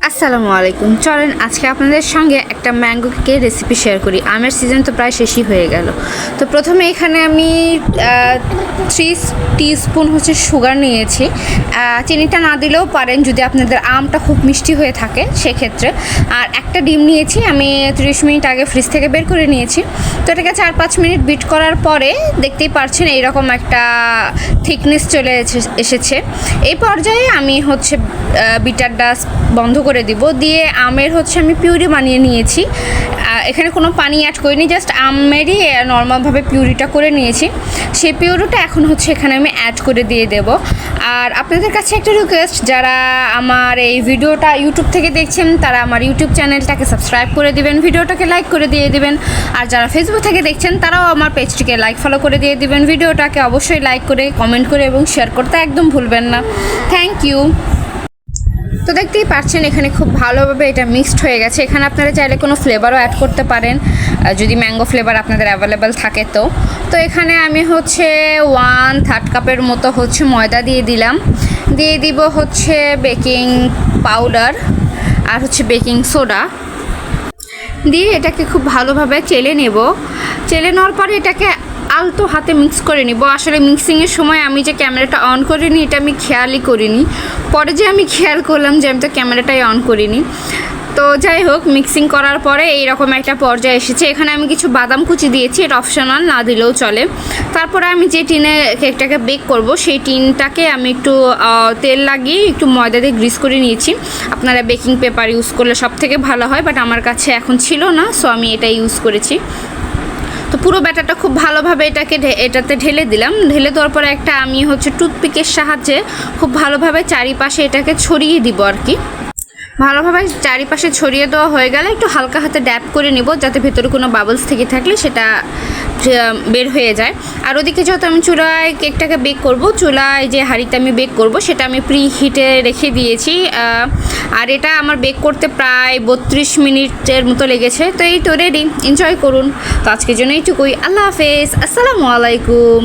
আসসালামু আলাইকুম। চলেন আজকে আপনাদের সঙ্গে একটা ম্যাঙ্গো কেকের রেসিপি শেয়ার করি। আমের সিজন তো প্রায় শেষই হয়ে গেল। তো প্রথমে এখানে আমি 3 টিস্পুন সুগার নিয়েছি। চিনিটা না দিলেও পারেন যদি আপনাদের আমটা খুব মিষ্টি হয়ে থাকে সেক্ষেত্রে। আর একটা ডিম নিয়েছি, আমি 30 মিনিট আগে ফ্রিজ থেকে বের করে নিয়েছি। তো এটাকে 4-5 মিনিট বিট করার পরে দেখতেই পাচ্ছেন এইরকম একটা থিকনেস চলে এসেছে। এই পর্যায়ে আমি বিটারটা বন্ধ করে দিব, দিয়ে আমের আমি পিউরি বানিয়ে নিয়েছি। এখানে কোনো পানি অ্যাড করিনি, জাস্ট আমেরই নর্মালভাবে পিউরিটা করে নিয়েছি। সেই পিউরিটা এখন এখানে আমি অ্যাড করে দিয়ে দেব। আর আপনাদের কাছে একটা রিকোয়েস্ট, যারা আমার এই ভিডিওটা ইউটিউব থেকে দেখছেন তারা আমার ইউটিউব চ্যানেলটাকে সাবস্ক্রাইব করে দিবেন, ভিডিওটাকে লাইক করে দিয়ে দিবেন। আর যারা ফেসবুক থেকে দেখছেন তারাও আমার পেজটিকে লাইক ফলো করে দিয়ে দিবেন। ভিডিওটাকে অবশ্যই লাইক করে, কমেন্ট করে এবং শেয়ার করতে একদম ভুলবেন না। Thank you. তো দেখতেই পাচ্ছেন এখানে খুব ভালোভাবে এটা মিক্সড হয়ে গেছে। এখানে আপনারা চাইলে কোনো ফ্লেভারও অ্যাড করতে পারেন যদি ম্যাঙ্গো ফ্লেভার আপনাদের অ্যাভেলেবেল থাকে। তো এখানে আমি 1/3 কাপের মতো ময়দা দিয়ে দিলাম। দিয়ে দিব বেকিং পাউডার আর বেকিং সোডা দিয়ে এটাকে খুব ভালোভাবে চেলে নেব। চেলে নেওয়ার পরে এটাকে আলতো হাতে মিক্স করে নিব। আসলে মিক্সিংয়ের সময় আমি যে ক্যামেরাটা অন করিনি এটা আমি খেয়ালই করিনি, পরে যে আমি খেয়াল করলাম যে আমি তো ক্যামেরাটাই অন করিনি। তো যাই হোক, মিক্সিং করার পরে এইরকম একটা পর্যায়ে এসেছে। এখানে আমি কিছু বাদাম কুচি দিয়েছি, এটা অপশনাল, না দিলেও চলে। তারপরে আমি যে টিনে কেকটাকে বেক করব সেই টিনটাকে আমি একটু তেল লাগিয়ে একটু ময়দা দিয়ে গ্রিস করে নিয়েছি। আপনারা বেকিং পেপার ইউজ করলে সব থেকে ভালো হয়, বাট আমার কাছে এখন ছিল না, সো আমি এটা ইউজ করেছি। তো পুরো ব্যাটারটা খুব ভালোভাবে এটাতে ঢেলে দিলাম। ঢেলে দেওয়ার পরে আমি টুথপিকের সাহায্যে খুব ভালোভাবে চারিপাশে এটাকে ছড়িয়ে দিব আর কি। ভালোভাবে চারিপাশে ছড়িয়ে দেওয়া হয়ে গেলে একটু হালকা হাতে ড্যাপ করে নিব, যাতে ভেতরে কোনো বাবলস থেকে থাকলে সেটা বের হয়ে যায়। আর ওদিকে যত আমি চুলায় কেকটাকে বেক করব, চুলায় যে হাঁড়িতে আমি বেক করব সেটা আমি প্রি হিটে রেখে দিয়েছি। আর এটা আমার বেক করতে প্রায় 32 মিনিটের মতো লেগেছে। তো এই তো রেডি, এনজয় করুন। তো আজকের জন্য এইটুকুই। আল্লাহ হাফেজ, আসসালামু আলাইকুম।